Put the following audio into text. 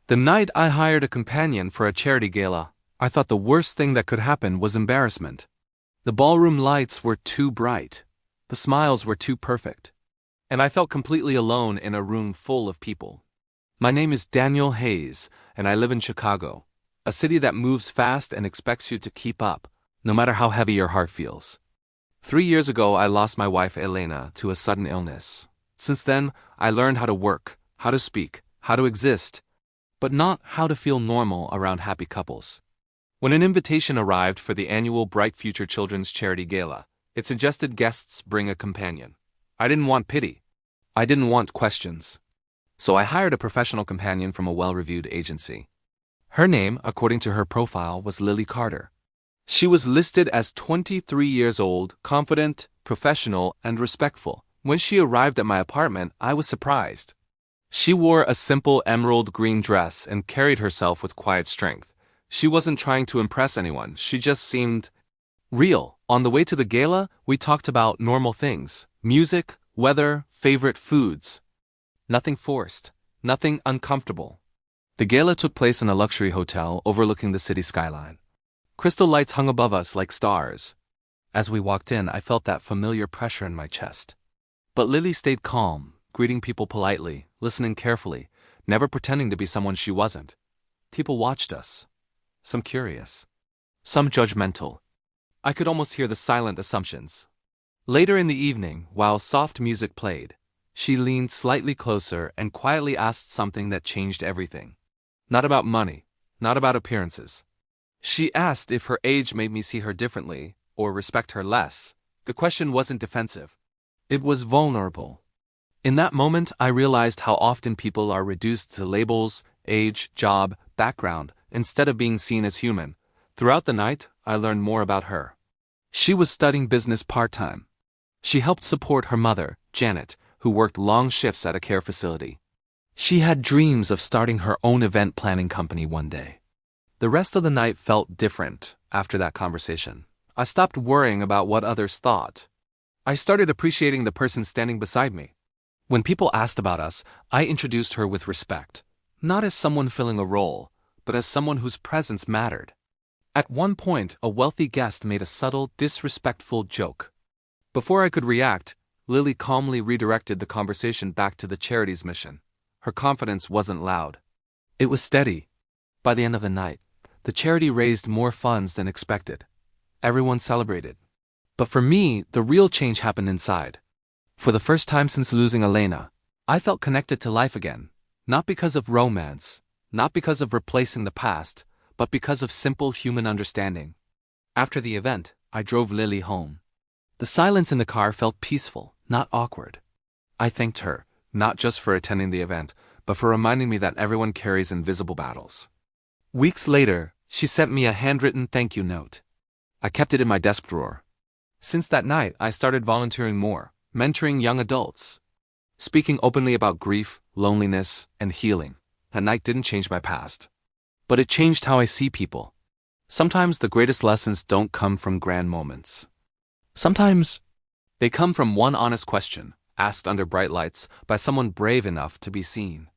The night I hired a companion for a charity gala, I thought the worst thing that could happen was embarrassment. The ballroom lights were too bright. The smiles were too perfect. And I felt completely alone in a room full of people. My name is Daniel Hayes, and I live in Chicago, a city that moves fast and expects you to keep up, no matter how heavy your heart feels. 3 years ago, I lost my wife Elena to a sudden illness. Since then, I learned how to work, how to speak, how to exist, but not how to feel normal around happy couples. When an invitation arrived for the annual Bright Future Children's Charity Gala, it suggested guests bring a companion. I didn't want pity. I didn't want questions. So I hired a professional companion from a well-reviewed agency. Her name, according to her profile, was Lily Carter. She was listed as 23 years old, confident, professional, and respectful. When she arrived at my apartment, I was surprised. She wore a simple emerald green dress and carried herself with quiet strength. She wasn't trying to impress anyone, she just seemed real. On the way to the gala, we talked about normal things: music, weather, favorite foods. Nothing forced, nothing uncomfortable. The gala took place in a luxury hotel overlooking the city skyline. Crystal lights hung above us like stars. As we walked in, I felt that familiar pressure in my chest. But Lily stayed calm, greeting people politely, listening carefully, never pretending to be someone she wasn't. People watched us. Some curious. Some judgmental. I could almost hear the silent assumptions. Later in the evening, while soft music played, she leaned slightly closer and quietly asked something that changed everything. Not about money, not about appearances. She asked if her age made me see her differently or respect her less. The question wasn't defensive. It was vulnerable. In that moment, I realized how often people are reduced to labels, age, job, background, instead of being seen as human. Throughout the night, I learned more about her. She was studying business part-time. She helped support her mother, Janet, who worked long shifts at a care facility. She had dreams of starting her own event planning company one day. The rest of the night felt different after that conversation. I stopped worrying about what others thought. I started appreciating the person standing beside me. When people asked about us, I introduced her with respect, not as someone filling a role, but as someone whose presence mattered. At one point, a wealthy guest made a subtle, disrespectful joke. Before I could react, Lily calmly redirected the conversation back to the charity's mission. Her confidence wasn't loud. It was steady. By the end of the night, the charity raised more funds than expected. Everyone celebrated. But for me, the real change happened inside. For the first time since losing Elena, I felt connected to life again, not because of romance, not because of replacing the past, but because of simple human understanding. After the event, I drove Lily home. The silence in the car felt peaceful, not awkward. I thanked her, not just for attending the event, but for reminding me that everyone carries invisible battles. Weeks later, she sent me a handwritten thank you note. I kept it in my desk drawer. Since that night, I started volunteering more, mentoring young adults, speaking openly about grief, loneliness, and healing. That night didn't change my past, but it changed how I see people. Sometimes the greatest lessons don't come from grand moments. Sometimes they come from one honest question, asked under bright lights by someone brave enough to be seen.